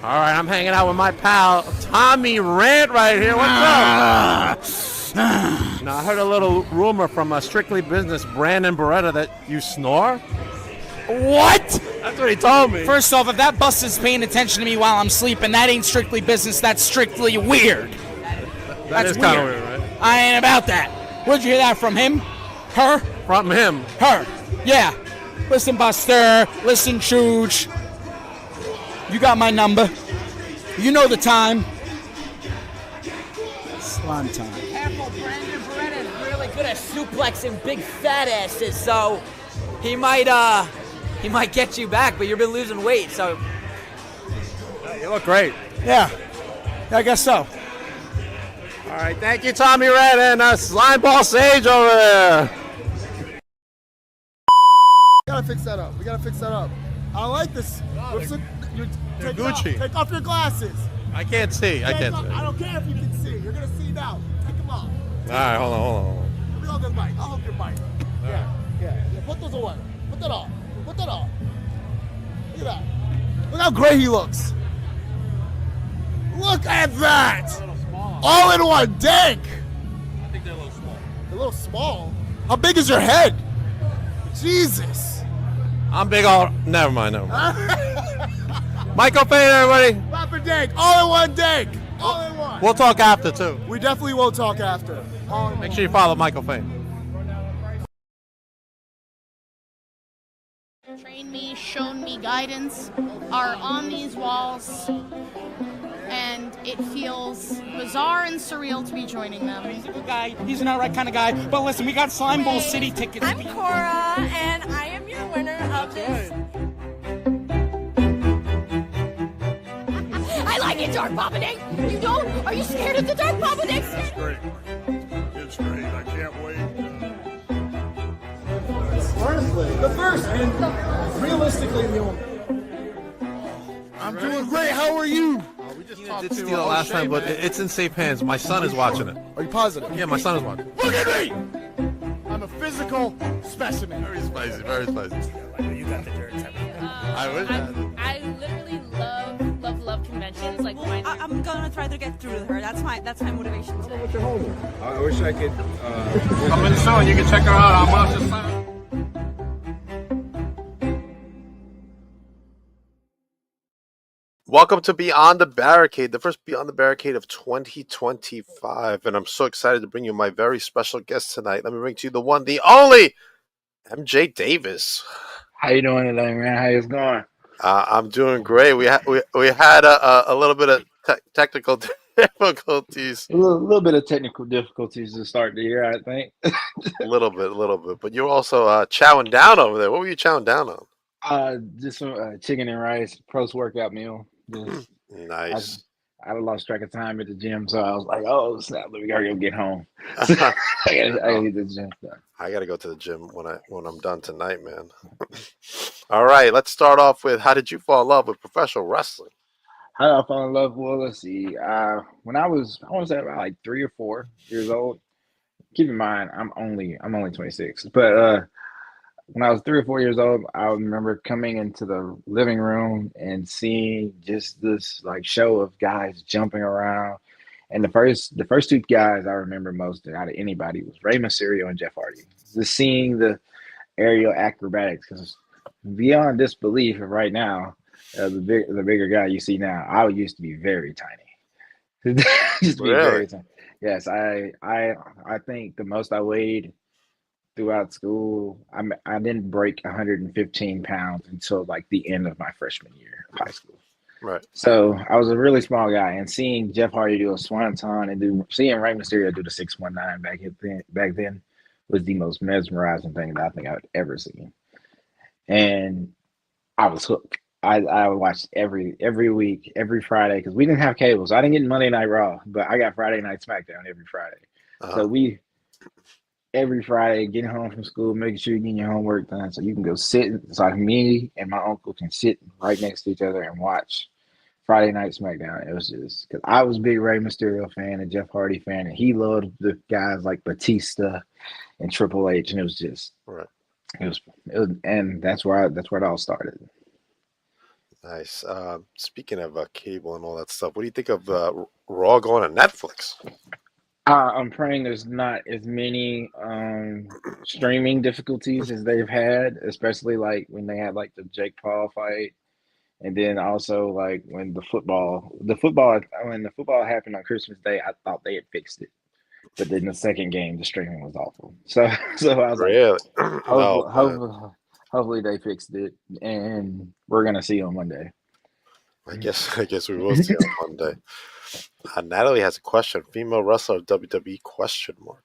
All right, I'm hanging out with my pal Tommy Rant right here. What's up? Now, I heard a little rumor from a Strictly Business, Brandon Beretta, that you snore. What? That's what he told me. First off, if that bus is paying attention to me while I'm sleeping, that ain't strictly business. That's strictly weird. That's kind of weird, right? I ain't about that. Where'd you hear that from him? Her? From him. Her. Yeah. Listen, Buster. Listen, Chooch. You got my number. You know the time. Slime time. Careful, Brandon Beretta is really good at suplexing big fat asses, so he might get you back, but you've been losing weight, so. You look great. Yeah, I guess so. All right, thank you, Tommy Red, and Slimeball Sage over there. We gotta fix that up. I like this. Take Gucci. Take off your glasses. I can't see. I can't see. I don't care if you can see. You're gonna see now. Take them off. All right, hold on. Let me hold the mic. I'll hold your mic. Yeah. Put those away. Put that off. Look at that. Look how great he looks. Look at that. All in one dank. I think they're a little small. A little small? How big is your head? Jesus. I'm big all. Never mind. Michael Payne, everybody. Rapper dank. All in one dank. All in one. We'll talk after, too. We definitely will talk after. Make sure you follow Michael Payne. Trained me, shown me guidance are on these walls, and it feels bizarre and surreal to be joining them. He's a good guy. He's an outright kind of guy. But listen, we got Slimeball City tickets. I'm Cora, and I am your winner of this. I like it, Dark Popping. You don't? Are you scared of the Dark Popping? It's great. It's great. I can't wait. Honestly, the first and realistically the only. I'm doing great. How are you? We just I did steal it last time, but it's in safe hands. My son is watching it. Are you positive? Yeah, my son is watching. Look at me! I'm a physical specimen. Very spicy, very spicy. You got the dirt. I wish. I literally love conventions. Like, I'm gonna try to get through her. That's my motivation today. I wish I could. Come in soon. You can check her out on Monster Side. Welcome to Beyond the Barricade, the first Beyond the Barricade of 2025. And I'm so excited to bring you my very special guest tonight. Let me bring to you the one, the only, MJ Davis. How you doing today, man? How you going? I'm doing great. We had a little bit of technical difficulties. A little bit of technical difficulties to start the year, I think. a little bit. But you're also chowing down over there. What were you chowing down on? Just some chicken and rice post-workout meal. Nice. I lost track of time at the gym, so I was like, "Oh snap! Let me go get home." I gotta get the gym done. I gotta go to the gym when I'm done tonight, man. All right, let's start off with how did you fall in love with professional wrestling? How did I fall in love? Well, let's see. When I want to say about like 3 or 4 years old. Keep in mind, I'm only 26, but when I was 3 or 4 years old, I remember coming into the living room and seeing just this like show of guys jumping around. And the first 2 guys I remember most out of anybody was Rey Mysterio and Jeff Hardy. Just seeing the aerial acrobatics, because beyond disbelief right now, the bigger guy you see now, I used to be very tiny. Just to be very tiny. Yes, I think the most I weighed throughout school, I didn't break 115 pounds until like the end of my freshman year of high school. Right. So I was a really small guy, and seeing Jeff Hardy do a swanton and seeing Rey Mysterio do the 619 back then was the most mesmerizing thing that I think I've ever seen. And I was hooked. I watched every week, every Friday, because we didn't have cable, so I didn't get Monday Night Raw, but I got Friday Night SmackDown every Friday. So every Friday, getting home from school, making sure you're getting your homework done so you can go sit. So me and my uncle can sit right next to each other and watch Friday Night SmackDown. It was just because I was a big Rey Mysterio fan and Jeff Hardy fan, and he loved the guys like Batista and Triple H, and it was just right. It was, and that's where it all started. Nice. Speaking of cable and all that stuff, what do you think of Raw going to Netflix? I'm praying there's not as many streaming difficulties as they've had, especially like when they had like the Jake Paul fight, and then also like when the football happened on Christmas Day, I thought they had fixed it, but then the second game, the streaming was awful. So so I was like, Really? Oh hopefully, man. hopefully they fixed it, and we're gonna see on Monday. I guess we will see on Monday. Natalie has a question. Female wrestler WWE question mark.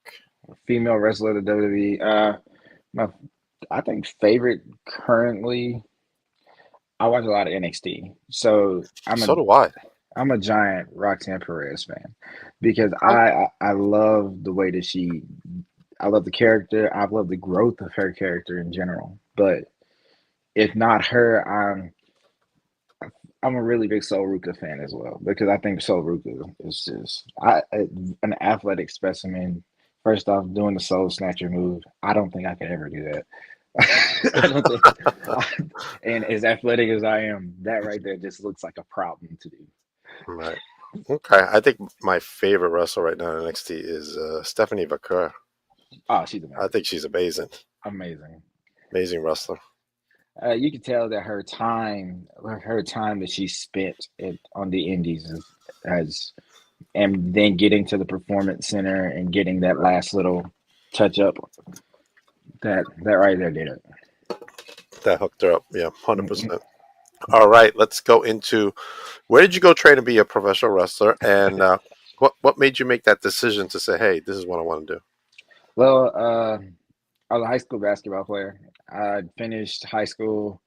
Female wrestler to WWE. My I think favorite currently. I watch a lot of NXT, so So do I. I'm a giant Roxanne Perez fan because Oh, I love the way that I love the character. I love the growth of her character in general. But if not her, I'm a really big Sol Ruka fan as well because I think Sol Ruka is just an athletic specimen. First off, doing the Soul Snatcher move, I don't think I could ever do that. I don't think, and as athletic as I am, that right there just looks like a problem to do. right. Okay. I think my favorite wrestler right now in NXT is Stephanie Vaquer. Oh, she's I amazing, think she's amazing. amazing. Amazing wrestler. You can tell that her time that she spent on the Indies has, and then getting to the Performance Center and getting that last little touch up, that right there did it. That hooked her up. Yeah, Mhm. 100%. All right. Let's go into where did you go train to be a professional wrestler, and what made you make that decision to say, hey, this is what I want to do? Well, I was a high school basketball player. I finished high school,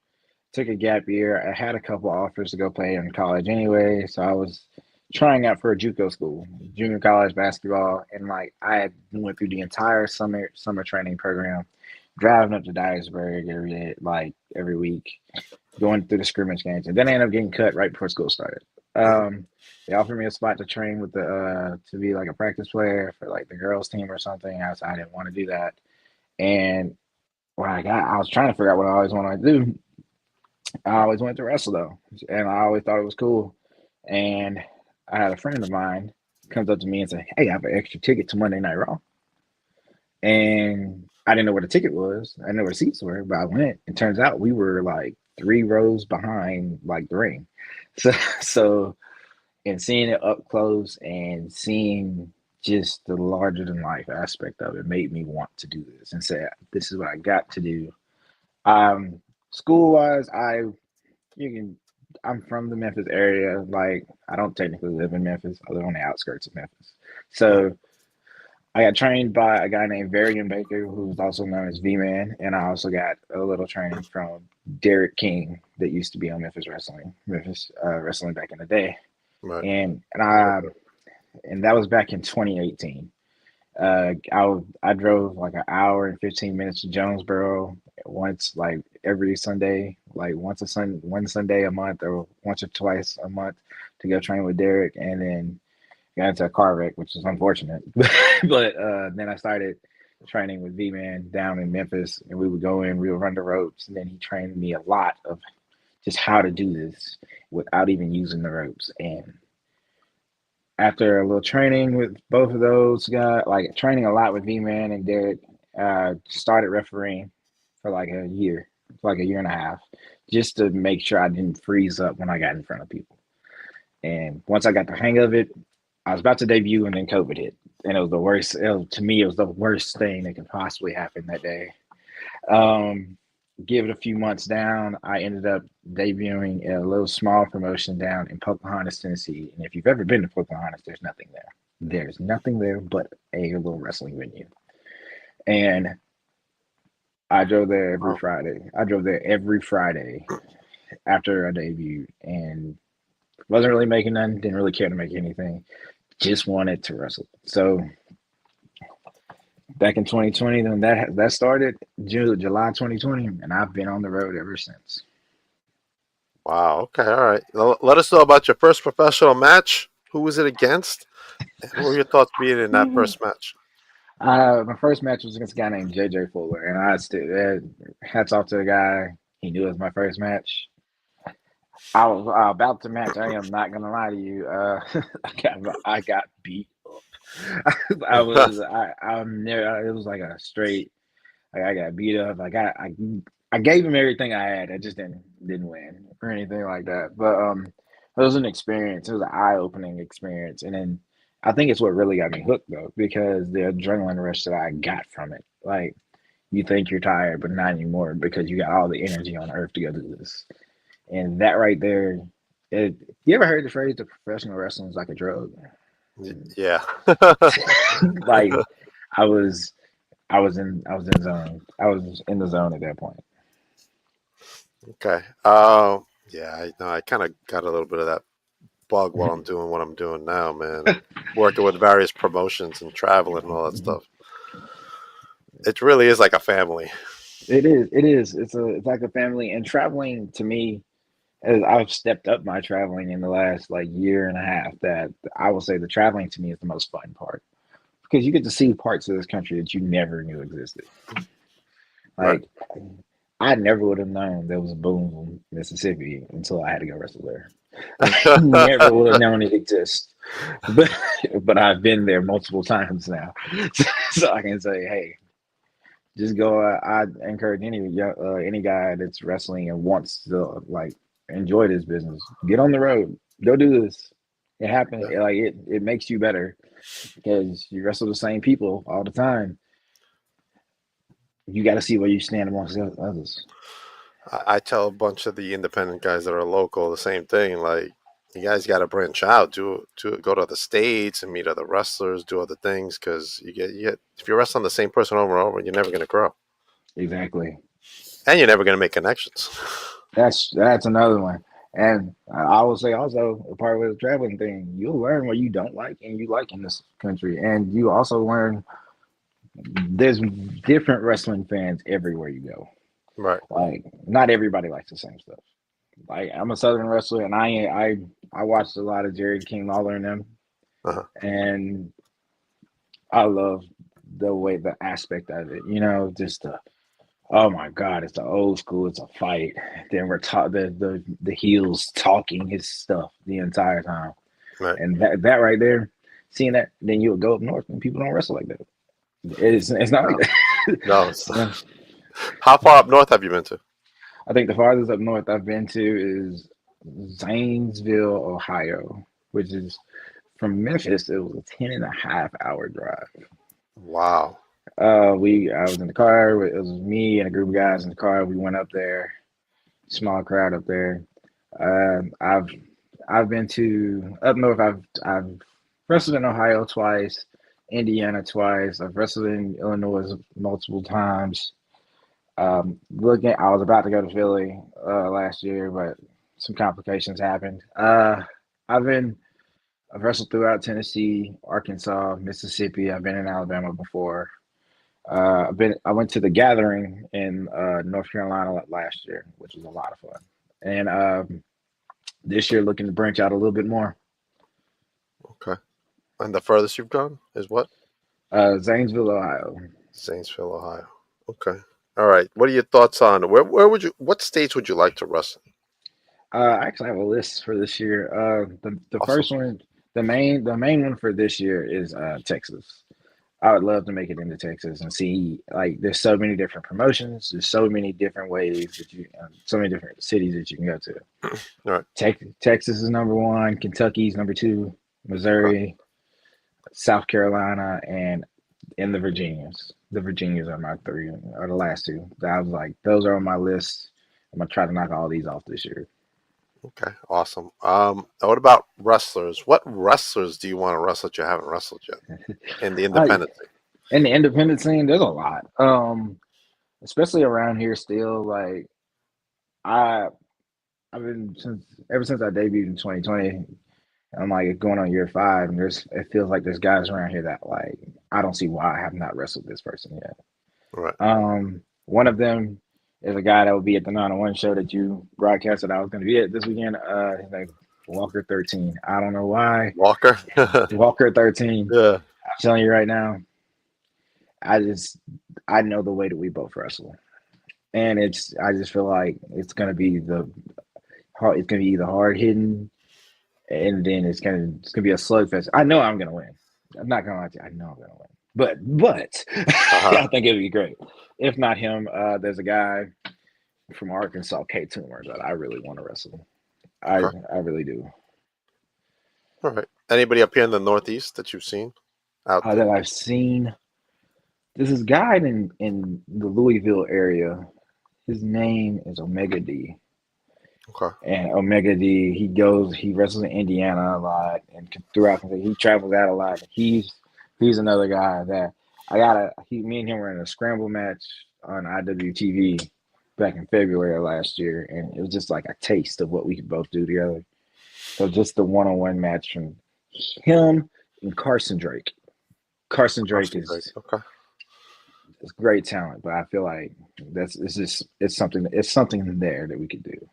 took a gap year. I had a couple offers to go play in college anyway, so I was trying out for a JUCO school, junior college basketball, and like I had went through the entire summer training program, driving up to Dyersburg every day, like every week, going through the scrimmage games, and then I ended up getting cut right before school started. Um, they offered me a spot to train with the to be like a practice player for like the girls team or something. I didn't want to do that, and when I was trying to figure out what I always wanted to do. I always wanted to wrestle though, and I always thought it was cool. And I had a friend of mine comes up to me and say, "Hey, I have an extra ticket to Monday Night Raw," and I didn't know where the ticket was. I didn't know where the seats were, but I went. It turns out we were like 3 rows behind like the ring. So so and seeing it up close and seeing just the larger than life aspect of it made me want to do this and say, "This is what I got to do." Um, School wise, you can. I'm from the Memphis area. Like, I don't technically live in Memphis. I live on the outskirts of Memphis. Right. So I got trained by a guy named Varian Baker, who's also known as V-Man, and I also got a little training from Derek King that used to be on Memphis Wrestling back in the day, Right. and that was back in 2018. I drove like an hour and 15 minutes to Jonesboro once, like every Sunday, like one Sunday a month or once or twice a month to go train with Derek, and then got into a car wreck, which is unfortunate. But then I started training with V Man down in Memphis, and we would go in, we would run the ropes, and then he trained me a lot of just how to do this without even using the ropes. And after a little training with both of those guys, like training a lot with V Man and Derek, started refereeing for like a year and a half, just to make sure I didn't freeze up when I got in front of people. And once I got the hang of it, I was about to debut, and then COVID hit, and it was the worst. To me, it was the worst thing that could possibly happen that day. Um, Give it a few months down, I ended up debuting a little small promotion down in Pocahontas, Tennessee. And if you've ever been to Pocahontas, there's nothing there. There's nothing there but a little wrestling venue. And I drove there every Wow. Friday. I drove there every Friday after I debuted and wasn't really making nothing, didn't really care to make anything, just wanted to wrestle. So back in 2020, then that started July 2020, and I've been on the road ever since. Wow. Okay. All right. Let us know about your first professional match. Who was it against? And what were your thoughts being in that first match? My first match was against a guy named JJ Fuller, and I still hats off to the guy. He knew it was my first match. I was about to match. I am not gonna lie to you. I got beat up. I'm there. It was like a straight. Like I got beat up. I gave him everything I had. I just didn't win or anything like that. But it was an experience. It was an eye opening experience, and then I think it's what really got me hooked though, because the adrenaline rush that I got from it. Like you think you're tired, but not anymore because you got all the energy on earth to go do this. And that right there, you ever heard the phrase "the professional wrestling is like a drug"? Yeah. Like I was, I was in zone. I was in the zone at that point. Okay. Yeah, I know. I kind of got a little bit of that bug while I'm doing what I'm doing now, man. Working with various promotions and traveling and all that stuff. It really is like a family. It is. It is. It's like a family. And traveling to me, as I've stepped up my traveling in the last like year and a half, that I will say the traveling to me is the most fun part because you get to see parts of this country that you never knew existed. Right. Like I never would have known there was a Boone, Mississippi until I had to go wrestle there. Never would have known it exists. But I've been there multiple times now, so I can say, hey, just go. I encourage any guy that's wrestling and wants to like enjoy this business. Get on the road. Go do this. It happens. Yeah. It makes you better because you wrestle the same people all the time. You got to see where you stand amongst the others. I tell a bunch of the independent guys that are local the same thing. Like, you guys got to branch out, go to other states and meet other wrestlers, do other things, because you get if you're wrestling the same person over and over, you're never going to grow, Exactly. and you're never going to make connections. That's another one. And I will say also a part of the traveling thing, you'll learn what you don't like and you like in this country. And you also learn there's different wrestling fans everywhere you go. Right. Like not everybody likes the same stuff. Like I'm a Southern wrestler and I watched a lot of Jerry King Lawler and them. Uh-huh. And I love the aspect of it, just oh my God, it's the old school. It's a fight. Then we're taught the heels talking his stuff the entire time, Right. and that right there, seeing that, then you would go up north and people don't wrestle like that. It's not like that. No. Yeah. How far up north have you been to? I think the farthest up north I've been to is Zanesville, Ohio, which is from Memphis. It was a 10.5 hour drive. Wow. I was in the car. It was me and a group of guys in the car. We went up there, small crowd up there. I've been to up north. I've wrestled in Ohio twice, Indiana twice. I've wrestled in Illinois multiple times. I was about to go to Philly last year, but some complications happened. I've wrestled throughout Tennessee, Arkansas, Mississippi. I've been in Alabama before. I went to the gathering in North Carolina last year, which was a lot of fun. And this year looking to branch out a little bit more. Okay. And the furthest you've gone is what? Zanesville, Ohio. Zanesville, Ohio. Okay. All right. What are your thoughts on what states would you like to wrestle? I actually have a list for this year. The Awesome. first one, the main one for this year is Texas. I would love to make it into Texas and see, like, there's so many different promotions. There's so many different ways so many different cities that you can go to. All right. Texas is number one. Kentucky's number two. Missouri, South Carolina, and the Virginias. The Virginias are my three, or the last two. I was like, those are on my list. I'm going to try to knock all these off this year. Okay, awesome. What about wrestlers? What wrestlers do you want to wrestle that you haven't wrestled yet in the independent scene? In the independent scene, there's a lot. Especially around here still. Like I've been ever since I debuted in 2020. I'm like going on year 5, and it feels like there's guys around here that like I don't see why I have not wrestled this person yet. Right. One of them is a guy that will be at the 901 show that you broadcasted I was going to be at this weekend. His name Walker 13. I don't know why. Walker. Walker 13. Yeah. I'm telling you right now, I know the way that we both wrestle, and I just feel like it's going to be hard. It's gonna be either hard hitting, and then it's gonna be a slugfest. I know I'm gonna win. I'm not gonna lie to you. I know I'm gonna win. But Uh-huh. I think it'd be great. If not him, there's a guy from Arkansas, K Toomer, that I really want to wrestle. I Okay. I really do. All right. Anybody up here in the Northeast that you've seen out there? That I've seen. There's this guy in the Louisville area. His name is Omega D. Okay. And Omega D, he wrestles in Indiana a lot, and throughout he travels out a lot. He's another guy that me and him were in a scramble match on IWTV back in February of last year, and it was just like a taste of what we could both do together. So just the one-on-one match from him and Carson Drake. Carson Drake Carson Drake. Okay. is great talent, but I feel like it's something there that we could do.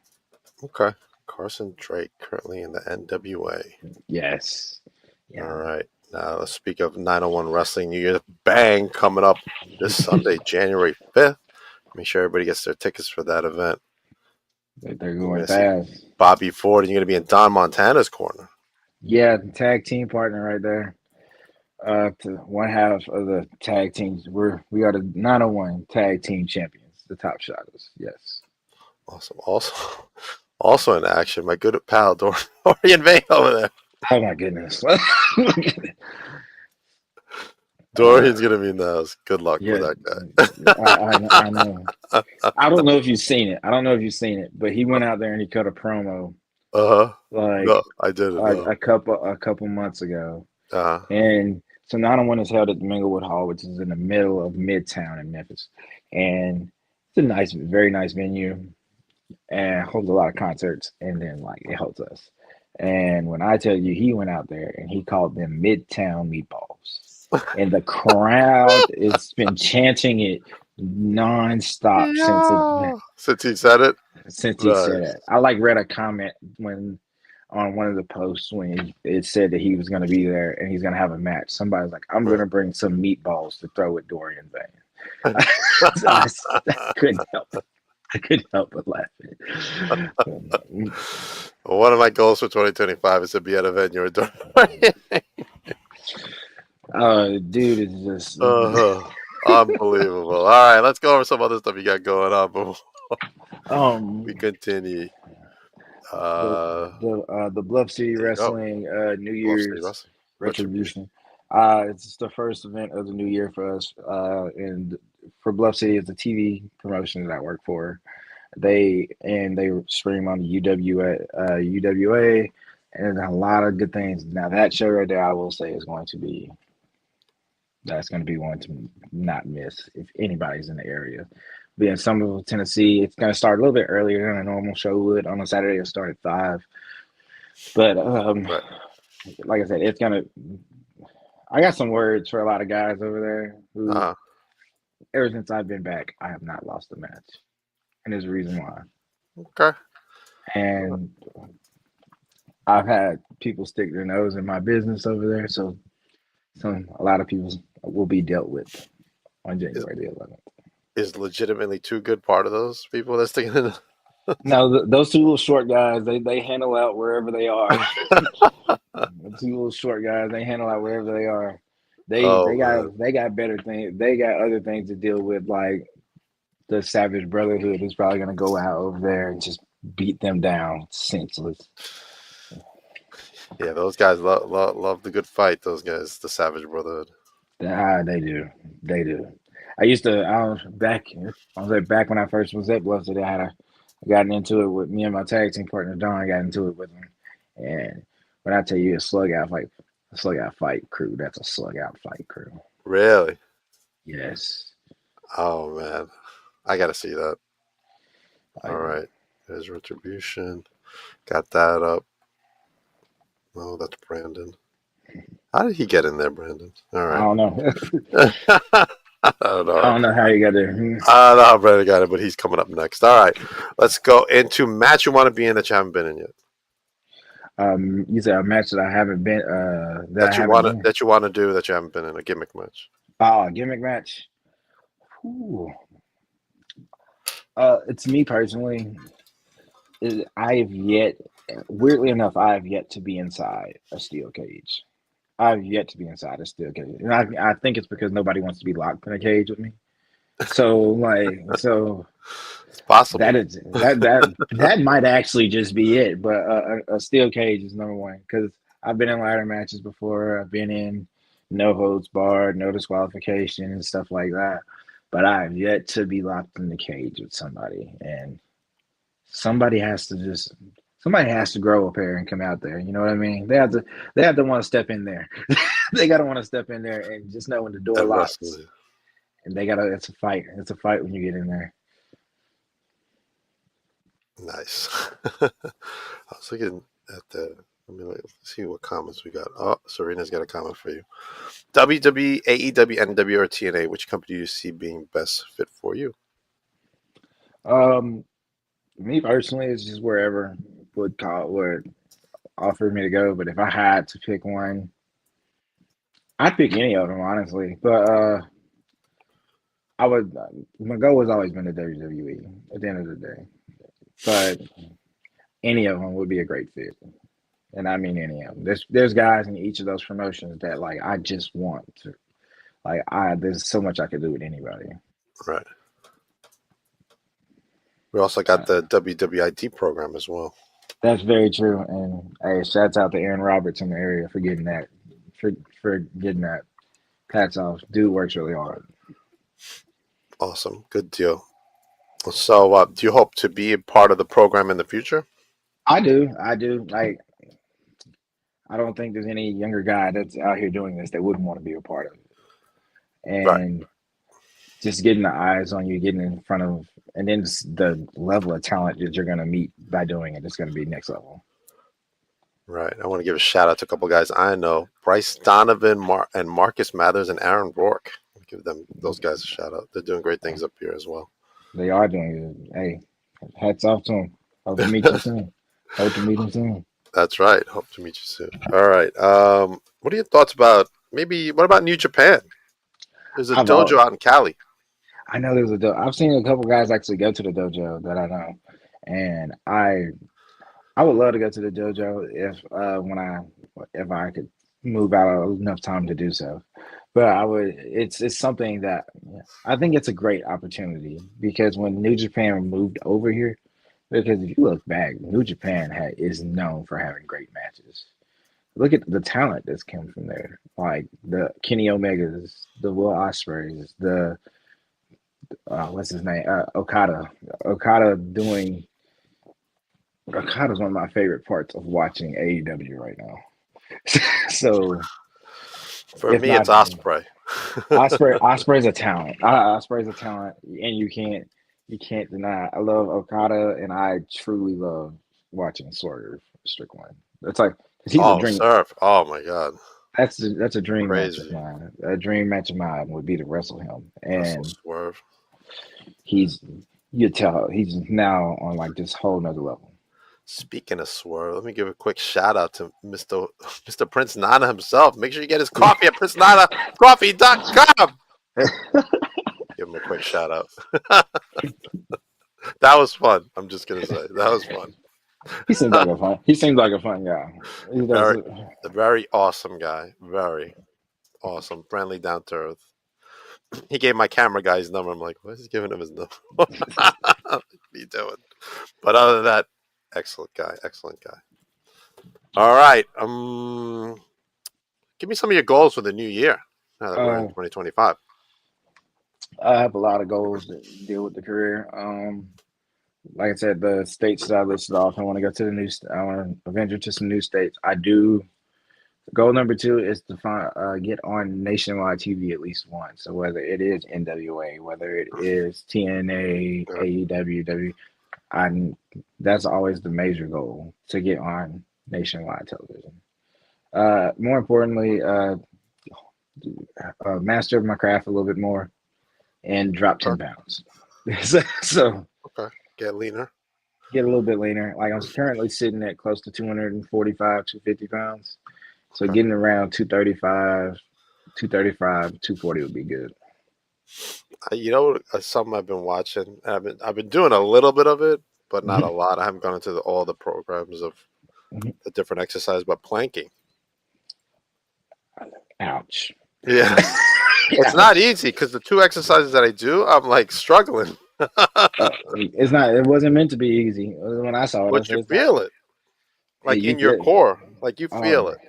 Okay. Carson Drake currently in the NWA. Yes. Yeah. All right. Now let's speak of 901 Wrestling New Year's Bang coming up this Sunday, January 5th. Make sure everybody gets their tickets for that event. They're going fast. Bobby Ford, and you're going to be in Don Montana's corner. Yeah, tag team partner right there. To one half of the tag teams. We are the 901 tag team champions, the Top Shotters. Yes. Awesome. Also in action, my good pal Dorian Vane over there. Oh my goodness. Dorian's gonna be in the house. Good luck with that guy. I know. I don't know if you've seen it. But he went out there and he cut a promo. No, I didn't. A couple months ago. Uh-huh. And so 901 is held at the Minglewood Hall, which is in the middle of Midtown in Memphis. And it's a very nice venue, and holds a lot of concerts, and then it holds us. And when I tell you, he went out there and he called them Midtown Meatballs, and the crowd has been chanting it nonstop since he said it. Since he said it, I read a comment on one of the posts when it said that he was going to be there and he's going to have a match. Somebody's like, "I'm going to bring some meatballs to throw at Dorian Vane." I couldn't help it. I couldn't help but laughing. Well, one of my goals for 2025 is to be at a venue with Dorian. Dude is just unbelievable. All right, let's go over some other stuff you got going on before we continue. The Bluff City Wrestling New Year's Retribution. It's the first event of the new year for us. And for Bluff City, it's a TV promotion that I work for. They stream on the UWA, and a lot of good things. Now that show right there, I will say, is going to be one to not miss if anybody's in the area. Be in Somerville, Tennessee. It's going to start a little bit earlier than a normal show would. On a Saturday, it'll start at 5. But like I said, it's going to. I got some words for a lot of guys over there who, ever since I've been back, I have not lost a match. And there's a reason why. Okay. And I've had people stick their nose in my business over there. So a lot of people will be dealt with on January the 11th. Is legitimately too good part of those people that's sticking in? No, those two little short guys, they handle out wherever they are. The two little short guys, they handle out wherever they are. They got better things. They got other things to deal with, like the Savage Brotherhood is probably gonna go out over there and just beat them down senseless. Yeah, those guys love the good fight. Those guys, the Savage Brotherhood. They do. I was back when I first was at Bluff City. I got into it with me and my tag team partner Don. I got into it with him, and when I tell you a slug out fight crew, that's a slug out fight crew. Really? Yes. Oh man, I gotta see that. All right, there's Retribution. Got that up. Oh, that's Brandon. How did he get in there, Brandon? All right. I don't know. I don't know. I don't know how you got there. I don't know how Brandon got it, but he's coming up next. All right, let's go into match you want to be in that you haven't been in yet. You said a match that I haven't been that you want to do that you haven't been in, a gimmick match. Oh, a gimmick match. Ooh. It's me personally. weirdly enough, I have yet to be inside a steel cage. I've yet to be inside a steel cage, and I think it's because nobody wants to be locked in a cage with me. So It's possible. that might actually just be it. But a steel cage is number one because I've been in ladder matches before. I've been in no holds barred, no disqualification, and stuff like that. But I've yet to be locked in the cage with somebody, and somebody has to just somebody has to grow up here and come out there. You know what I mean? They have to want to step in there. They gotta want to step in there and just know when the door And locks. wrestling. And they gotta. It's a fight. It's a fight when you get in there. Nice. I was looking at the. Let me see what comments we got. Oh, Serena's got a comment for you. WWE, AEW, NW, or TNA? Which company do you see being best fit for you? Um, Me personally, it's just wherever would offer me to go. But if I had to pick one, I'd pick any of them honestly. But I would. My goal has always been the WWE. At the end of the day, but any of them would be a great fit. And I mean any of them. There's guys in each of those promotions that like I just want to there's so much I could do with anybody. Right. We also got the WWID program as well. That's very true. And hey, shouts out to Aaron Roberts in the area for getting that for getting that. Hats off. Dude works really hard. Awesome. Good deal. So, do you hope to be a part of the program in the future? I do. I do. I don't think there's any younger guy that's out here doing this that wouldn't want to be a part of it. Right. And just getting the eyes on you, getting in front of, and then just the level of talent that you're going to meet by doing it is going to be next level. Right. I want to give a shout out to a couple guys I know: Bryce Donovan, and Marcus Mathers, and Aaron Rourke. I'll give those guys a shout out. They're doing great things up here as well. They are doing it. Hey, hats off to them. Hope to meet you soon. Hope to meet them soon. That's right. Hope to meet you soon. All right. What are your thoughts about what about New Japan? There's a dojo out in Cali. I know there's a dojo. I've seen a couple guys actually go to the dojo that I know, and I would love to go to the dojo if I could move out enough time to do so. But I would. It's something that I think it's a great opportunity because when New Japan moved over here, because if you look back, New Japan is known for having great matches. Look at the talent that's come from there, like the Kenny Omegas, the Will Ospreys, the what's his name, Okada. Okada's one of my favorite parts of watching AEW right now. So for me, it's Osprey. Osprey's a talent. Osprey's a talent, and you can't deny. I love Okada, and I truly love watching Swerve Strickland. It's like he's a dream. Surf. Oh my god, that's a dream Crazy. match of mine. A dream match of mine would be to wrestle him, and Swerve. You tell he's now on like this whole nother level. Speaking of Swerve, let me give a quick shout out to Mr. Prince Nana himself. Make sure you get his coffee at PrinceNanaCoffee.com. Give him a quick shout out. That was fun. I'm just gonna say that was fun. He seems like a fun guy. A very awesome guy. Very awesome, friendly, down to earth. He gave my camera guy his number. I'm like, why is he giving him his number? What are you doing? But other than that, excellent guy. All right. Give me some of your goals for the new year. Now that we're in 2025. I have a lot of goals that deal with the career. Like I said, the states that I listed off, I want to go to I want to venture to some new states. I do. Goal number 2 is to get on nationwide TV at least once. So whether it is NWA, whether it is TNA, AEW, that's always the major goal, to get on nationwide television. More importantly, master my craft a little bit more and drop 10 pounds. So okay, get leaner. Get a little bit leaner. Like I'm currently sitting at close to 245, 250 pounds. So getting around 235, 240 would be good. You know, something I've been watching. I've been doing a little bit of it, but not a lot. I haven't gone into all the programs of Mhm. the different exercises, but planking. Ouch. Yeah, it's not easy because the two exercises that I do, I'm like struggling. It's not. It wasn't meant to be easy. When I saw it, I But said you it's not. feel it, Hey, like in your core, like you feel it.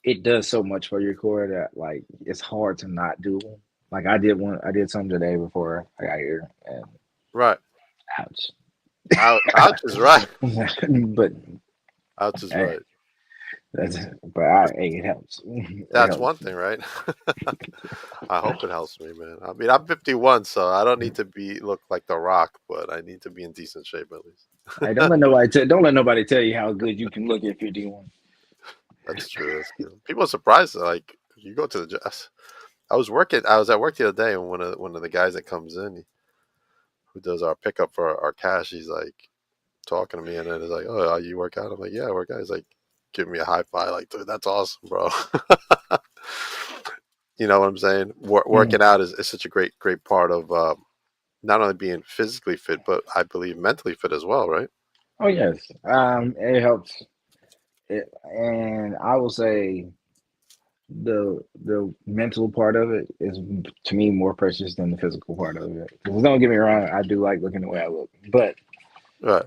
it does so much for your core that like it's hard to not do them. Like I did one. I did some today before I got here, and Right. ouch. Ouch is right. But Ouch is hey, right. that's hey, it helps. It That's helps. one thing, right? I hope it helps me, man. I mean, I'm 51, so I don't need to be look like The Rock, but I need to be in decent shape at Hey, least. don't let nobody tell you how good you can look at 51. That's true. That's good. People are surprised. Like you go to the gym. I was working. I was at work the other day, and one of the guys that comes in, who does our pickup for our cash, he's like talking to me, and then he's like, "Oh, you work out?" I'm like, "Yeah, I work out." He's like, giving me a high five, like, "Dude, that's awesome, bro." You know what I'm saying? Mm. Working out is such a great part of not only being physically fit, but I believe mentally fit as well, right? Oh yes, it helps. And I will say the mental part of it is to me more precious than the physical part of it. 'Cause don't get me wrong, I do like looking the way I look, but Right.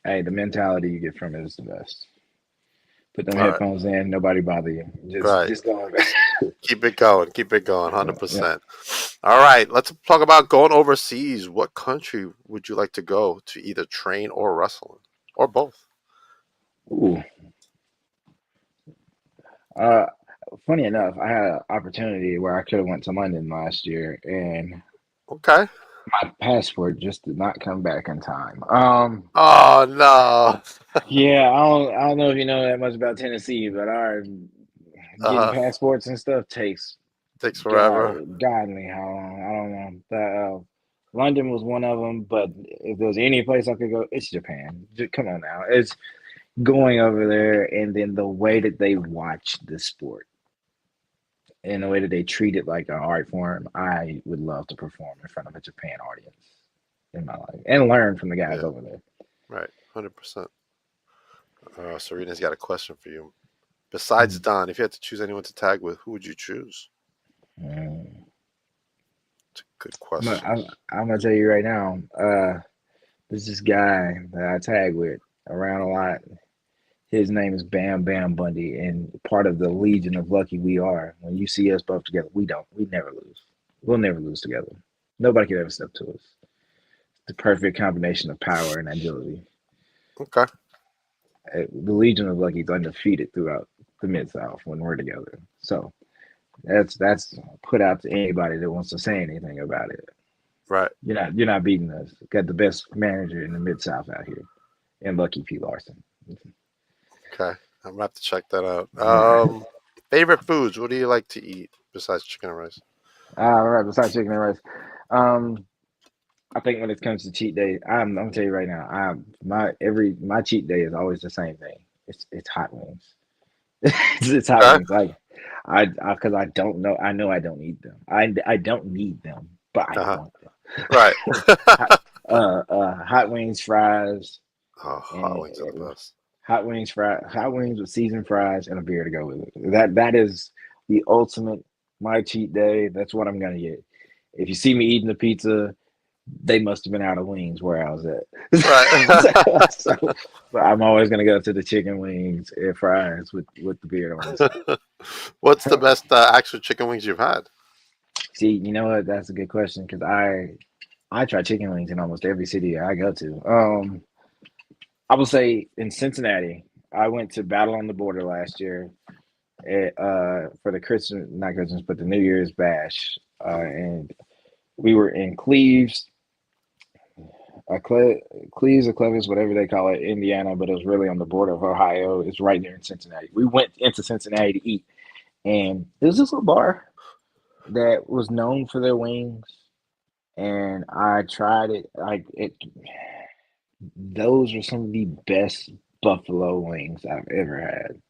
hey, the mentality you get from it is the best. Put them All right. headphones in, nobody bother you. Right. Just go. Keep it going. Keep it going. Yeah. 100%. All right. Let's talk about going overseas. What country would you like to go to either train or wrestle in, or both? Ooh. Uh, Funny enough, I had an opportunity where I could have went to London last year, and Okay. my passport just did not come back in time. Oh no. Yeah, I don't know if you know that much about Tennessee, but our getting Uh, passports and stuff takes takes forever. godly how long. I don't know. London was one of them, but if there's any place I could go, it's Japan. Come on now, it's going over there, and then the way that they watch the sport and the way that they treat it like an art form. I would love to perform in front of a Japan audience in my life and learn from the guys Yeah. over there. Right. 100%. Serena's got a question for you. Besides Don, if you had to choose anyone to tag with, who would you choose? Mm. It's a good I'm, gonna- question. I'm, I'm gonna tell you right now. There's this guy that I tag with around a lot. His name is Bam Bam Bundy, and part of the Legion of Lucky we are. When you see us both together, we never lose. We'll never lose together. Nobody can ever step to us. The perfect combination of power and agility. Okay. The Legion of Lucky is undefeated throughout the Mid South when we're together. So that's put out to anybody that wants to say anything about it. Right. You're not beating us. Got the best manager in the Mid South out here, and Lucky P Larson. Okay. I'm gonna have to check that out. Yeah. Favorite foods. What do you like to eat besides chicken and rice? All right. Besides chicken and rice, um, I think when it comes to cheat day, I'm gonna tell you right now, my cheat day is always the same thing. It's hot wings. It's hot Okay. wings. Like because I don't know. I know I don't need them. I don't need them, but I Uh-huh. want them. Right. Hot, hot wings, fries, Oh, hot and wings are the best. hot wings with seasoned fries and a beer to go with it. That is the ultimate my cheat day. That's what I'm gonna get. If you see me eating the pizza, they must have been out of wings where I was Right. at. But I'm always gonna go to the chicken wings and fries with the beer on the What's the side. best actual chicken wings you've had? See, you know what? That's a good question because I try chicken wings in almost every city I go to. I will say in Cincinnati, I went to Battle on the Border last year for the Christmas, not Christmas, but the New Year's bash, and we were in Cleves or Clevis, whatever they call it, Indiana, but it was really on the border of Ohio. It's right there in Cincinnati. We went into Cincinnati to eat, and there's this little bar that was known for their wings, and I tried it. Those are some of the best buffalo wings I've ever had,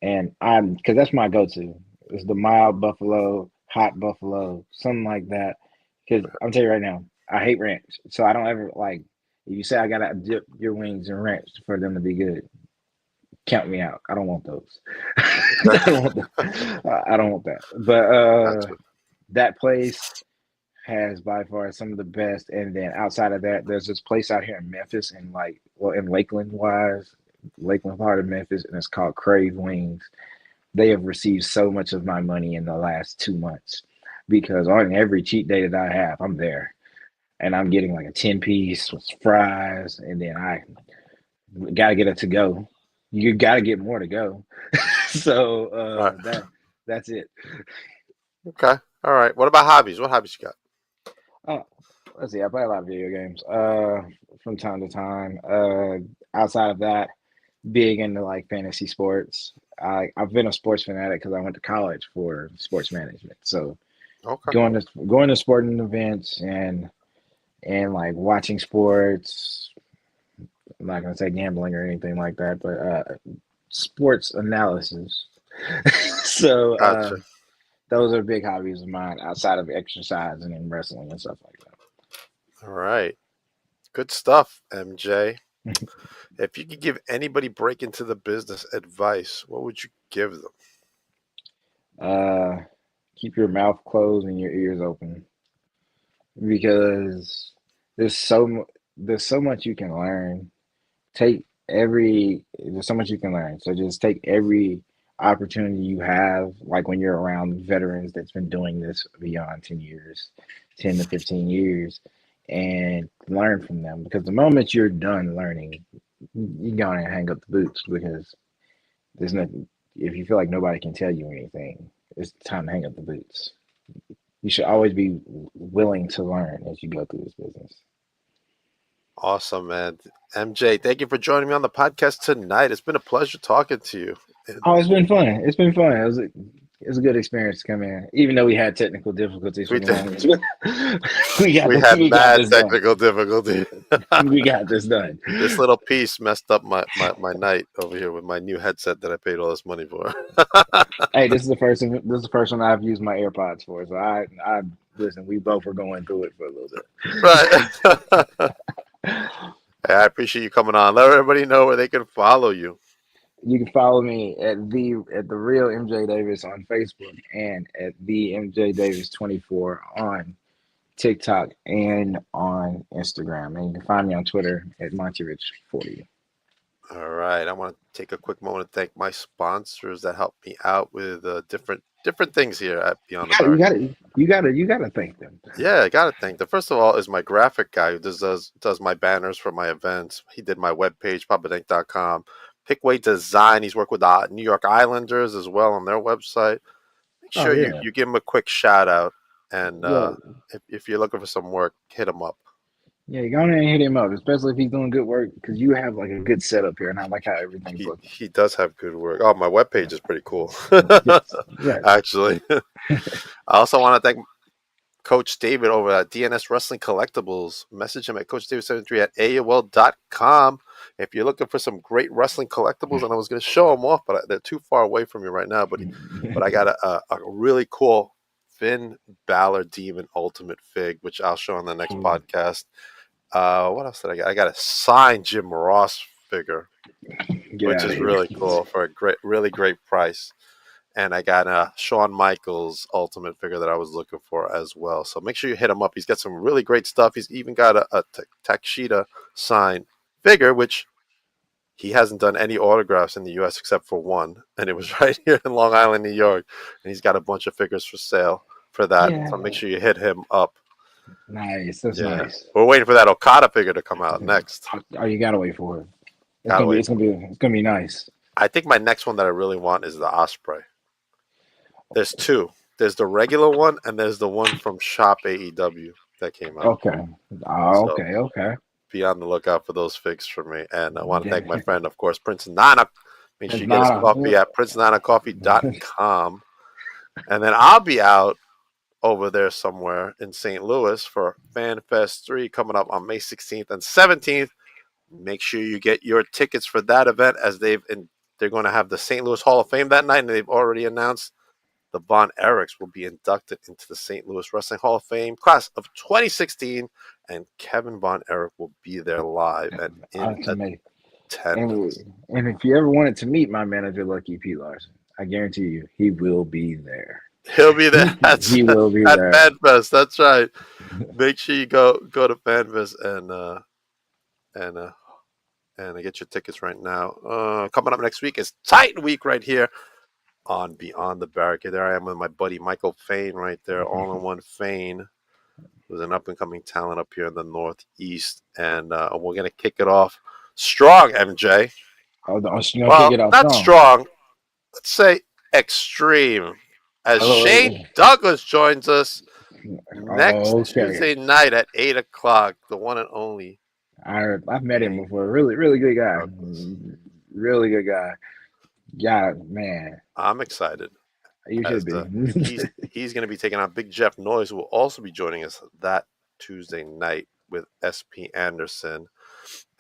and I'm because that's my go-to. It's the mild buffalo, hot buffalo, something like that. Because I'm tell you right now, I hate ranch, so I don't ever like. If you say I gotta dip your wings in ranch for them to be good, count me out. I don't want those. I don't want that. I don't want that. But Gotcha. that place has by far some of the best. And then outside of that, there's this place out here in Memphis, and like, well, in Lakeland part of Memphis, and it's called Crave Wings. They have received so much of my money in the last 2 months because on every cheat day that I have, I'm there and I'm getting like a 10 piece with fries, and then I gotta get it to go. You gotta get more to go. So Right. that's it. Okay. All right. What about hobbies? What hobbies you got? Oh, let's see. I play a lot of video games. From time to time. Outside of that, big into like fantasy sports. I've been a sports fanatic because I went to college for sports management. So Okay. going to sporting events and like watching sports. I'm not gonna say gambling or anything like that, but sports analysis. So Gotcha. those are big hobbies of mine outside of exercising and wrestling and stuff like All right. Good stuff, MJ. that. If you could give anybody break into the business advice, what would you give them? Keep your mouth closed and your ears open because there's so much you can learn. There's so much you can learn. So just take every opportunity you have, like when you're around veterans that's been doing this beyond 10 years, 10 to 15 years, and learn from them. Because the moment you're done learning, you go and hang up the boots because there's nothing. If you feel like nobody can tell you anything, it's time to hang up the boots. You should always be willing to learn as you go through this business. Awesome, man. MJ, thank you for joining me on the podcast tonight. It's been a pleasure talking to you. Oh, it's been fun. It's been fun. It was a good experience to come in, even though we had technical difficulties for We the did. longest. We We had we got bad this done. technical difficulty. We got this done. This little piece messed up my night over here with my new headset that I paid all this money for. Hey, this is the first one I've used my AirPods for. So I listen. We both were going through it for a little Right. bit. Hey, I appreciate you coming on. Let everybody know where they can follow you. You can follow me at the real MJ Davis on Facebook and at the MJ Davis 24 on TikTok and on Instagram. And you can find me on Twitter at MontyRich40. All right. I want to take a quick moment to thank my sponsors that help me out with different things here at Beyond the Barricade. You gotta thank them. Yeah, I gotta thank them. First of all, is my graphic guy who does my banners for my events. He did my webpage, papadank.com. Pickway Design. He's worked with the New York Islanders as well on their website. Make Oh sure yeah, you give him a quick shout out. And yeah, if you're looking for some work, hit him up. yeah. Go on and hit him up, especially if he's doing good work because you have like a good setup here, and I like how everything's looking. He does have good work. Oh, my webpage is pretty cool. Yes, right. Actually. I also want to thank Coach David over at DNS Wrestling Collectibles. Message him at CoachDavid73 at AOL.com. If you're looking for some great wrestling collectibles, and I was going to show them off, but they're too far away from you right now. But I got a really cool Finn Balor Demon Ultimate Fig, which I'll show on the next podcast. What else did I get? I got a signed Jim Ross figure, which is really cool for a really great price. And I got a Shawn Michaels Ultimate figure that I was looking for as well. So make sure you hit him up. He's got some really great stuff. He's even got a Takeshita signed figure, which he hasn't done any autographs in the U.S. except for one. And it was right here in Long Island, New York. And he's got a bunch of figures for sale for that. Yeah. So make sure you hit him up. Nice. That's nice. We're waiting for that Okada figure to come out next. Oh, you gotta wait for it. Gotta It's gonna be nice. I think my next one that I really want is the Osprey. There's two. There's the regular one, and there's the one from Shop AEW that came out. Okay. Oh, okay. Okay. Be on the lookout for those figs for me. And I want to thank my friend, of course, Prince Nana. Make sure you get his coffee at PrinceNanaCoffee.com. And then I'll be out over there somewhere in St. Louis for FanFest 3 coming up on May 16th and 17th. Make sure you get your tickets for that event as they're going to have the St. Louis Hall of Fame that night, and they've already announced the Von Erichs will be inducted into the St. Louis Wrestling Hall of Fame class of 2016, and Kevin Von Erich will be there live and in attendance. And if you ever wanted to meet my manager, Lucky P. Larson, I guarantee you he will be there. He'll be there. He will be at there. FanFest. That's right. Make sure you go to FanFest and get your tickets right now. Coming up next week is Titan Week right here on Beyond the Barricade. There I am with my buddy Michael Fain right there, all-in-one Fain, who's an up-and-coming talent up here in the Northeast. And we're going to kick it off strong, MJ. Kick it off not strong. Let's say extreme. As Shane Douglas joins us next Tuesday night at 8 o'clock, the one and only. I've met him before. Really, really good guy. Really good guy. Yeah, man. I'm excited. You should be. He's going to be taking on Big Jeff Noyes, who will also be joining us that Tuesday night with SP Anderson.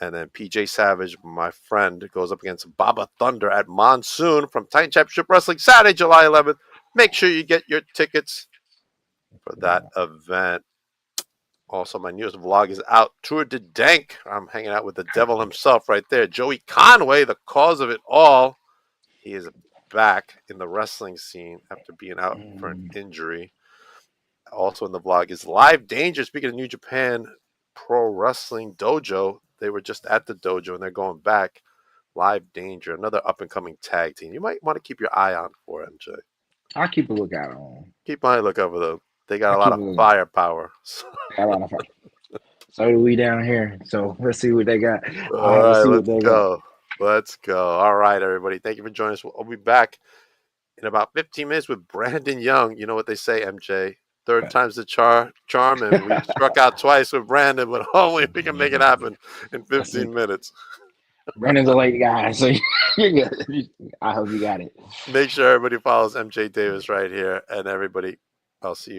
And then PJ Savage, my friend, goes up against Baba Thunder at Monsoon from Titan Championship Wrestling Saturday, July 11th. Make sure you get your tickets for that event. Also, my newest vlog is out. Tour de Dank. I'm hanging out with the devil himself right there. Joey Conway, the cause of it all. He is back in the wrestling scene after being out for an injury. Also in the vlog is Live Danger. Speaking of New Japan Pro Wrestling Dojo, they were just at the dojo and they're going back. Live Danger, another up-and-coming tag team. You might want to keep your eye on for MJ. I'll keep a lookout on. Keep my look over them. They got a lot of firepower. So do we down here. So let's see what they got. All right, let's go. Let's go. All right, everybody. Thank you for joining us. We'll be back in about 15 minutes with Brandon Young. You know what they say, MJ. Third time's the charm, and we struck out twice with Brandon, but hopefully we can make it happen in 15 minutes. Brandon's a late guy, so you're good. I hope you got it. Make sure everybody follows MJ Davis right here, and everybody, I'll see you.